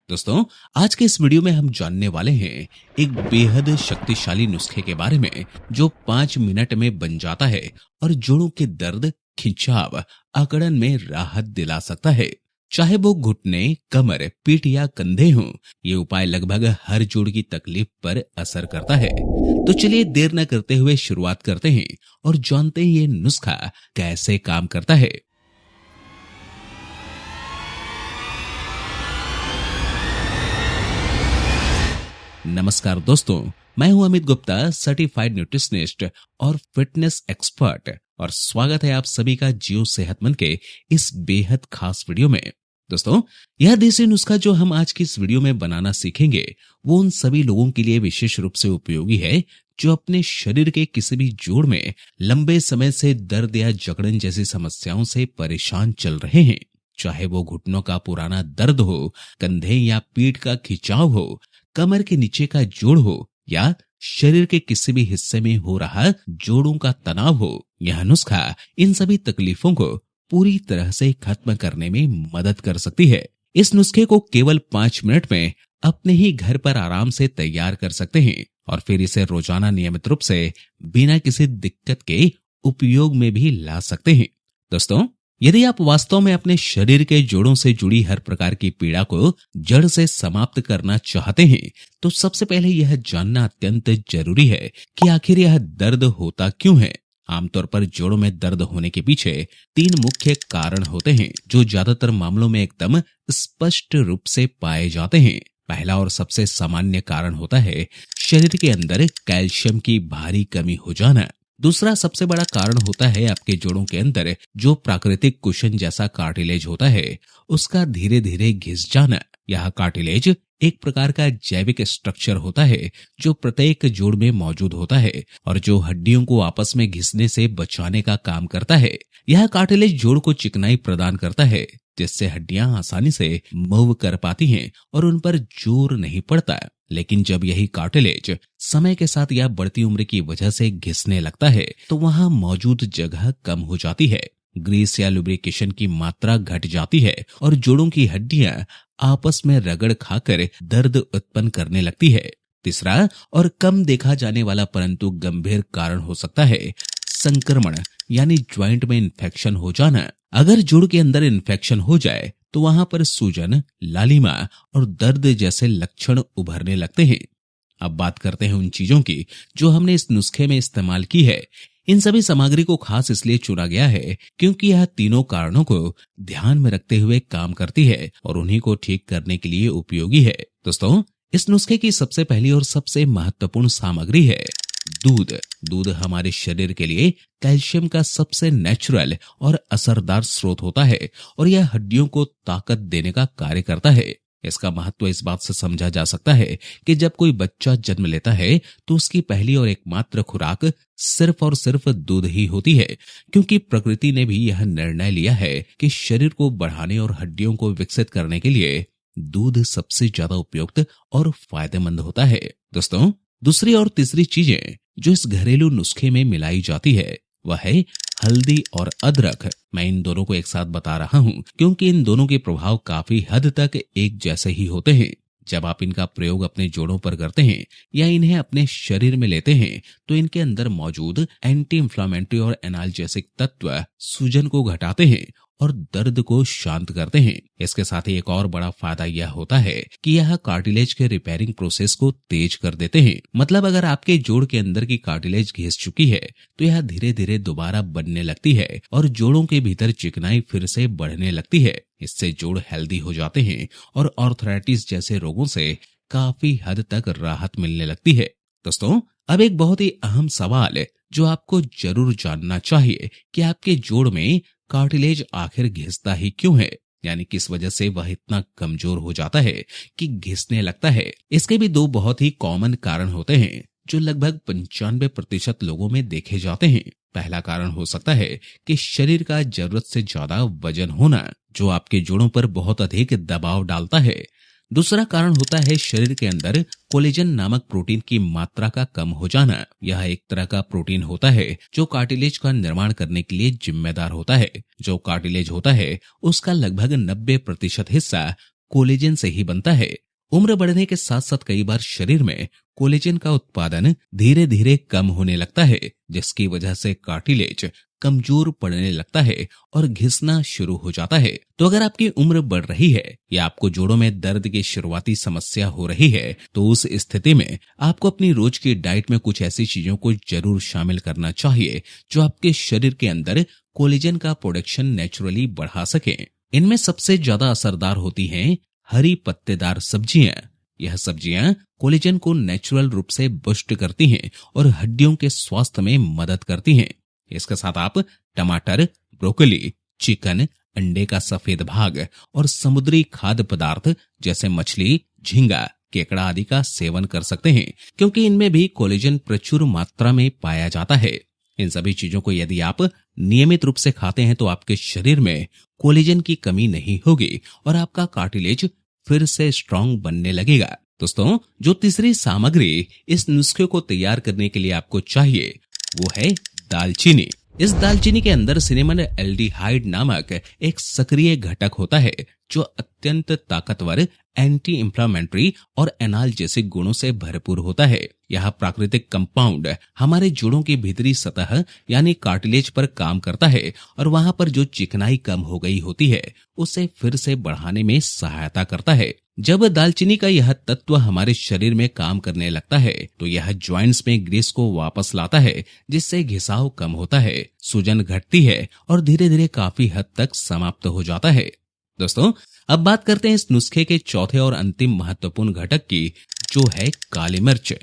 दोस्तों, आज के इस वीडियो में हम जानने वाले हैं एक बेहद शक्तिशाली नुस्खे के बारे में जो 5 मिनट में बन जाता है और जोड़ों के दर्द, खिंचाव, अकड़न में राहत दिला सकता है। चाहे वो घुटने, कमर, पीठ या कंधे हों, ये उपाय लगभग हर जोड़ की तकलीफ पर असर करता है। तो चलिए देर न करते हुए शुरुआत करते हैं और जानते हैं ये नुस्खा कैसे काम करता है। नमस्कार दोस्तों, मैं हूं अमित गुप्ता, सर्टिफाइड न्यूट्रिशनिस्ट और फिटनेस एक्सपर्ट, और स्वागत है आप सभी का जियो सेहतमंद के इस बेहद खास वीडियो में। दोस्तों, यह देसी नुस्खा जो हम आज की इस वीडियो में बनाना सीखेंगे वो उन सभी लोगों के लिए विशेष रूप से उपयोगी है जो अपने शरीर के किसी भी जोड़ में लंबे समय से दर्द या जकड़न जैसी समस्याओं से परेशान चल रहे हैं। चाहे वो घुटनों का पुराना दर्द हो, कंधे या पीठ का खिंचाव हो, कमर के नीचे का जोड़ हो या शरीर के किसी भी हिस्से में हो रहा जोड़ों का तनाव हो, यह नुस्खा इन सभी तकलीफों को पूरी तरह से खत्म करने में मदद कर सकती है। इस नुस्खे को केवल 5 मिनट में अपने ही घर पर आराम से तैयार कर सकते हैं और फिर इसे रोजाना नियमित रूप से बिना किसी दिक्कत के उपयोग में भी ला सकते हैं। दोस्तों, यदि आप वास्तव में अपने शरीर के जोड़ों से जुड़ी हर प्रकार की पीड़ा को जड़ से समाप्त करना चाहते हैं तो सबसे पहले यह जानना अत्यंत जरूरी है कि आखिर यह दर्द होता क्यों है। आमतौर पर जोड़ों में दर्द होने के पीछे 3 मुख्य कारण होते हैं जो ज्यादातर मामलों में एकदम स्पष्ट रूप से पाए जाते हैं। पहला और सबसे सामान्य कारण होता है शरीर के अंदर कैल्शियम की भारी कमी हो जाना। दूसरा सबसे बड़ा कारण होता है आपके जोड़ों के अंदर जो प्राकृतिक कुशन जैसा कार्टिलेज होता है उसका धीरे धीरे घिस जाना। यह कार्टिलेज एक प्रकार का जैविक स्ट्रक्चर होता है जो प्रत्येक जोड़ में मौजूद होता है और जो हड्डियों को आपस में घिसने से बचाने का काम करता है। यह कार्टिलेज जोड़ को चिकनाई प्रदान करता है जिससे हड्डियां आसानी से मूव कर पाती हैं और उन पर जोर नहीं पड़ता। लेकिन जब यही कार्टिलेज समय के साथ या बढ़ती उम्र की वजह से घिसने लगता है तो वहां मौजूद जगह कम हो जाती है, ग्रीस या लुब्रिकेशन की मात्रा घट जाती है और जोड़ों की हड्डियां आपस में रगड़ खाकर दर्द उत्पन्न करने लगती है। तीसरा और कम देखा जाने वाला परंतु गंभीर कारण हो सकता है संक्रमण यानी ज्वाइंट में इन्फेक्शन हो जाना। अगर जोड़ के अंदर इन्फेक्शन हो जाए तो वहां पर सूजन, लालिमा और दर्द जैसे लक्षण उभरने लगते हैं। अब बात करते हैं उन चीजों की जो हमने इस नुस्खे में इस्तेमाल की है। इन सभी सामग्री को खास इसलिए चुना गया है क्योंकि यह तीनों कारणों को ध्यान में रखते हुए काम करती है और उन्हीं को ठीक करने के लिए उपयोगी है। दोस्तों, इस नुस्खे की सबसे पहली और सबसे महत्वपूर्ण सामग्री है दूध। दूध हमारे शरीर के लिए कैल्शियम का सबसे नेचुरल और असरदार स्रोत होता है और यह हड्डियों को ताकत देने का कार्य करता है। इसका महत्व इस बात से समझा जा सकता है कि जब कोई बच्चा जन्म लेता है तो उसकी पहली और एकमात्र खुराक सिर्फ और सिर्फ दूध ही होती है, क्योंकि प्रकृति ने भी यह निर्णय लिया है कि शरीर को बढ़ाने और हड्डियों को विकसित करने के लिए दूध सबसे ज्यादा उपयुक्त और फायदेमंद होता है। दोस्तों, दूसरी और तीसरी चीजें जो इस घरेलू नुस्खे में मिलाई जाती है वह है हल्दी और अदरक। मैं इन दोनों को एक साथ बता रहा हूं क्योंकि इन दोनों के प्रभाव काफी हद तक एक जैसे ही होते हैं। जब आप इनका प्रयोग अपने जोड़ों पर करते हैं या इन्हें अपने शरीर में लेते हैं तो इनके अंदर मौजूद एंटी इंफ्लेमेटरी और एनाल्जेसिक तत्व सूजन को घटाते हैं और दर्द को शांत करते हैं। इसके साथ ही एक और बड़ा फायदा यह होता है कि यह कार्टिलेज के रिपेयरिंग प्रोसेस को तेज कर देते हैं। मतलब अगर आपके जोड़ के अंदर की कार्टिलेज घिस चुकी है तो यह धीरे धीरे दोबारा बनने लगती है और जोड़ों के भीतर चिकनाई फिर से बढ़ने लगती है। इससे जोड़ हेल्दी हो जाते हैं और आर्थराइटिस जैसे रोगों से काफी हद तक राहत मिलने लगती है। दोस्तों, अब एक बहुत ही अहम सवाल जो आपको जरूर जानना चाहिए कि आपके जोड़ में कार्टिलेज आखिर घिसता ही क्यों है, यानी किस वजह से वह इतना कमजोर हो जाता है कि घिसने लगता है। इसके भी 2 बहुत ही कॉमन कारण होते हैं जो लगभग 95% लोगों में देखे जाते हैं। पहला कारण हो सकता है कि शरीर का जरूरत से ज्यादा वजन होना जो आपके जोड़ों पर बहुत अधिक दबाव डालता है। दूसरा कारण होता है शरीर के अंदर कोलेजन नामक प्रोटीन की मात्रा का कम हो जाना। यह एक तरह का प्रोटीन होता है जो कार्टिलेज का निर्माण करने के लिए जिम्मेदार होता है। जो कार्टिलेज होता है उसका लगभग 90% हिस्सा कोलेजन से ही बनता है। उम्र बढ़ने के साथ साथ कई बार शरीर में कोलेजन का उत्पादन धीरे धीरे कम होने लगता है, जिसकी वजह से कार्टिलेज कमजोर पड़ने लगता है और घिसना शुरू हो जाता है। तो अगर आपकी उम्र बढ़ रही है या आपको जोड़ों में दर्द की शुरुआती समस्या हो रही है, तो उस स्थिति में आपको अपनी रोज की डाइट में कुछ ऐसी चीजों को जरूर शामिल करना चाहिए जो आपके शरीर के अंदर कोलेजन का प्रोडक्शन नेचुरली बढ़ा सके। इनमें सबसे ज्यादा असरदार होती हैं हरी पत्तेदार सब्जियां। यह सब्जियां कोलेजन को नेचुरल रूप से बूस्ट करती हैं और हड्डियों के स्वास्थ्य में मदद करती हैं। इसके साथ आप टमाटर, ब्रोकली, चिकन, अंडे का सफेद भाग और समुद्री खाद्य पदार्थ जैसे मछली, झींगा, केकड़ा आदि का सेवन कर सकते हैं, क्योंकि इनमें भी कोलेजन प्रचुर मात्रा में पाया जाता है। इन सभी चीजों को यदि आप नियमित रूप से खाते हैं तो आपके शरीर में कोलेजन की कमी नहीं होगी और आपका कार्टिलेज फिर से स्ट्रांग बनने लगेगा। दोस्तों, जो तीसरी सामग्री इस नुस्खे को तैयार करने के लिए आपको चाहिए वो है दालचीनी। इस दालचीनी के अंदर सिनेमन एल्डिहाइड नामक एक सक्रिय घटक होता है जो अत्यंत ताकतवर एंटी इंफ्लेमेटरी और एनाल्जेसिक गुणों से भरपूर होता है। यह प्राकृतिक कंपाउंड हमारे जोड़ों की भीतरी सतह यानी कार्टिलेज पर काम करता है और वहां पर जो चिकनाई कम हो गई होती है उसे फिर से बढ़ाने में सहायता करता है। जब दालचीनी का यह तत्व हमारे शरीर में काम करने लगता है तो यह जॉइंट्स में ग्रीस को वापस लाता है, जिससे घिसाव कम होता है, सूजन घटती है और धीरे धीरे काफी हद तक समाप्त हो जाता है। दोस्तों, अब बात करते हैं इस नुस्खे के चौथे और अंतिम महत्वपूर्ण घटक की, जो है काली मिर्च।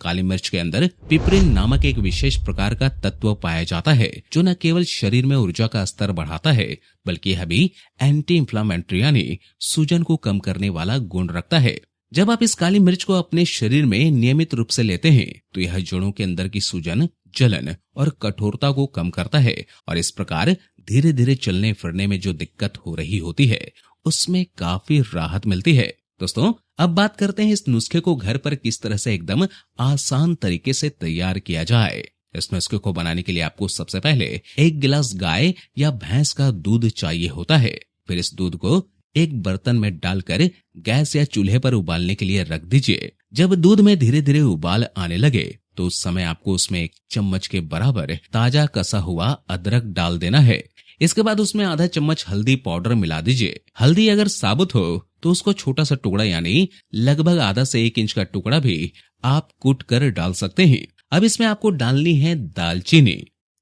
काली मिर्च के अंदर पिपरिन नामक एक विशेष प्रकार का तत्व पाया जाता है जो न केवल शरीर में ऊर्जा का स्तर बढ़ाता है बल्कि यह भी एंटी इंफ्लेमेटरी यानी सूजन को कम करने वाला गुण रखता है। जब आप इस काली मिर्च को अपने शरीर में नियमित रूप से लेते हैं तो यह जोड़ों के अंदर की सूजन, जलन और कठोरता को कम करता है और इस प्रकार धीरे धीरे चलने फिरने में जो दिक्कत हो रही होती है उसमें काफी राहत मिलती है। दोस्तों, अब बात करते हैं इस नुस्खे को घर पर किस तरह से एकदम आसान तरीके से तैयार किया जाए। इस नुस्खे को बनाने के लिए आपको सबसे पहले 1 गिलास गाय या भैंस का दूध चाहिए होता है। फिर इस दूध को एक बर्तन में डालकर गैस या चूल्हे पर उबालने के लिए रख दीजिए। जब दूध में धीरे धीरे उबाल आने लगे तो उस समय आपको उसमें 1 चम्मच के बराबर ताजा कसा हुआ अदरक डाल देना है। इसके बाद उसमें आधा चम्मच हल्दी पाउडर मिला दीजिए। हल्दी अगर साबुत हो तो उसको छोटा सा टुकड़ा यानी लगभग आधा से 1 इंच का टुकड़ा भी आप कूट कर डाल सकते हैं। अब इसमें आपको डालनी है दालचीनी।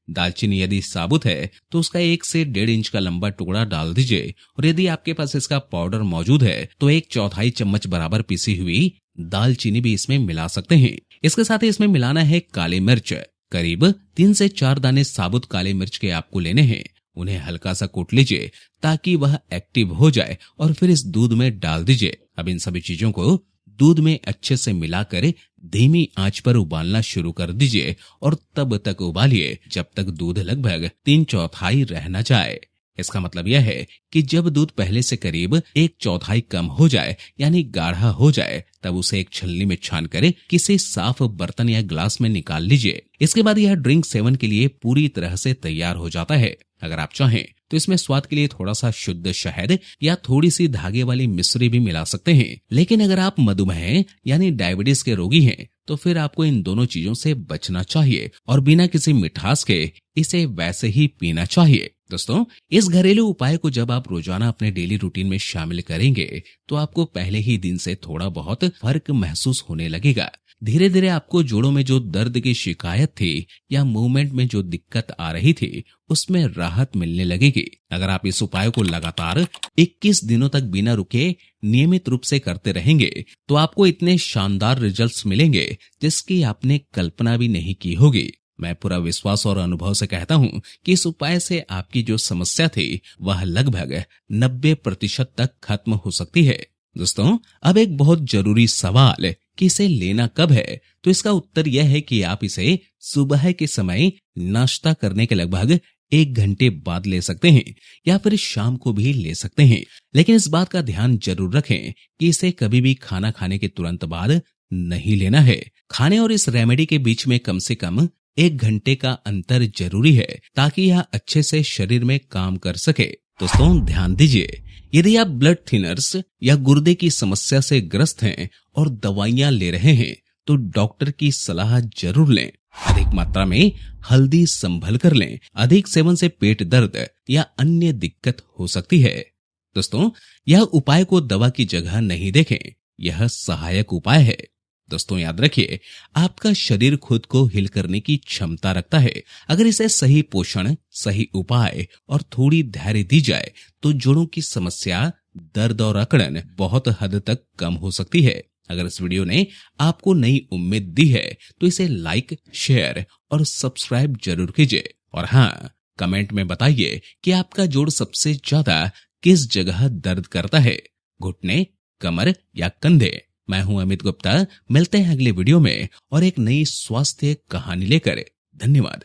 दालचीनी यदि साबुत है तो उसका 1 से 1.5 इंच का लंबा टुकड़ा डाल दीजिए और यदि आपके पास इसका पाउडर मौजूद है तो 1/4 चम्मच बराबर पिसी हुई दालचीनी भी इसमें मिला सकते हैं। इसके साथ ही इसमें मिलाना है काली मिर्च। करीब 3 से 4 दाने साबुत काली मिर्च के आपको लेने हैं। उन्हें हल्का सा कूट लीजिए ताकि वह एक्टिव हो जाए और फिर इस दूध में डाल दीजिए। अब इन सभी चीजों को दूध में अच्छे से मिलाकर धीमी आंच पर उबालना शुरू कर दीजिए और तब तक उबालिए जब तक दूध लगभग 3/4 रह न जाए। इसका मतलब यह है कि जब दूध पहले से करीब 1/4 कम हो जाए यानी गाढ़ा हो जाए तब उसे एक छलनी में छान कर किसी साफ बर्तन या ग्लास में निकाल लीजिए। इसके बाद यह ड्रिंक सेवन के लिए पूरी तरह से तैयार हो जाता है। अगर आप चाहें तो इसमें स्वाद के लिए थोड़ा सा शुद्ध शहद या थोड़ी सी धागे वाली मिश्री भी मिला सकते हैं। लेकिन अगर आप मधुमेह यानी डायबिटीज के रोगी हैं तो फिर आपको इन दोनों चीजों से बचना चाहिए और बिना किसी मिठास के इसे वैसे ही पीना चाहिए। दोस्तों, इस घरेलू उपाय को जब आप रोजाना अपने डेली रूटीन में शामिल करेंगे तो आपको पहले ही दिन से थोड़ा बहुत फर्क महसूस होने लगेगा। धीरे धीरे आपको जोड़ों में जो दर्द की शिकायत थी या मूवमेंट में जो दिक्कत आ रही थी उसमें राहत मिलने लगेगी। अगर आप इस उपाय को लगातार 21 दिनों तक बिना रुके नियमित रूप से करते रहेंगे तो आपको इतने शानदार रिजल्ट्स मिलेंगे जिसकी आपने कल्पना भी नहीं की होगी। मैं पूरा विश्वास और अनुभव से कहता हूं कि इस उपाय से आपकी जो समस्या थी वह लगभग 90% तक खत्म हो सकती है। दोस्तों, अब एक बहुत जरूरी सवाल कि इसे लेना कब है, तो इसका उत्तर यह है कि आप इसे सुबह के समय नाश्ता करने के लगभग 1 घंटे बाद ले सकते हैं या फिर शाम को भी ले सकते हैं। लेकिन इस बात का ध्यान जरूर रखें कि इसे कभी भी खाना खाने के तुरंत बाद नहीं लेना है। खाने और इस रेमेडी के बीच में कम से कम 1 घंटे का अंतर जरूरी है ताकि यह अच्छे से शरीर में काम कर सके। दोस्तों, ध्यान दीजिए, यदि आप ब्लड थिनर्स या गुर्दे की समस्या से ग्रस्त हैं और दवाइयां ले रहे हैं तो डॉक्टर की सलाह जरूर लें। अधिक मात्रा में हल्दी संभल कर लें। अधिक सेवन से पेट दर्द या अन्य दिक्कत हो सकती है। दोस्तों, यह उपाय को दवा की जगह नहीं देखें, यह सहायक उपाय है। दोस्तों, याद रखिए, आपका शरीर खुद को हील करने की क्षमता रखता है। अगर इसे सही पोषण, सही उपाय और थोड़ी धैर्य दी जाए तो जोड़ों की समस्या, दर्द और अकड़न बहुत हद तक कम हो सकती है। अगर इस वीडियो ने आपको नई उम्मीद दी है तो इसे लाइक, शेयर और सब्सक्राइब जरूर कीजिए। और हाँ, कमेंट में बताइए कि आपका जोड़ सबसे ज्यादा किस जगह दर्द करता है, घुटने, कमर या कंधे। मैं हूं अमित गुप्ता। मिलते हैं अगले वीडियो में और एक नई स्वास्थ्य कहानी लेकर। धन्यवाद।